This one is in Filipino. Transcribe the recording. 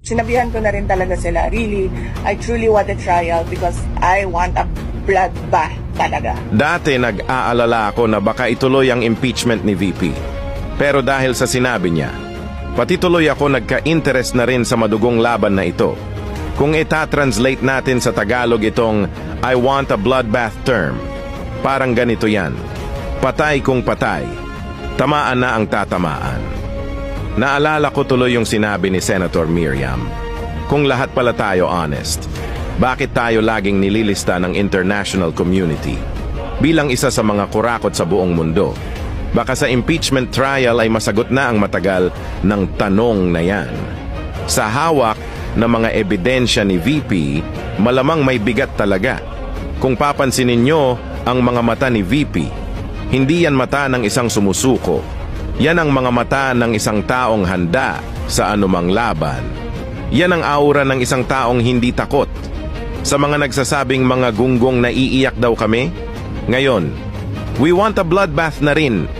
Sinabihan ko na rin talaga sila, really, I truly want a trial because I want a bloodbath talaga. Dati nag-aalala ako na baka ituloy ang impeachment ni VP. Pero dahil sa sinabi niya, pati tuloy ako nagka-interest na rin sa madugong laban na ito. Kung ita-translate natin sa Tagalog itong I want a bloodbath term, parang ganito yan. Patay kung patay, tamaan na ang tatamaan. Naalala ko tuloy yung sinabi ni Senator Miriam. Kung lahat pala tayo honest, bakit tayo laging nililista ng international community bilang isa sa mga kurakot sa buong mundo? Baka sa impeachment trial ay masagot na ang matagal ng tanong na yan. Sa hawak ng mga ebidensya ni VP, malamang may bigat talaga. Kung papansinin nyo ang mga mata ni VP, hindi yan mata ng isang sumusuko. Yan ang mga mata ng isang taong handa sa anumang laban. Yan ang aura ng isang taong hindi takot. Sa mga nagsasabing mga gunggong naiiyak daw kami, ngayon, we want a bloodbath na rin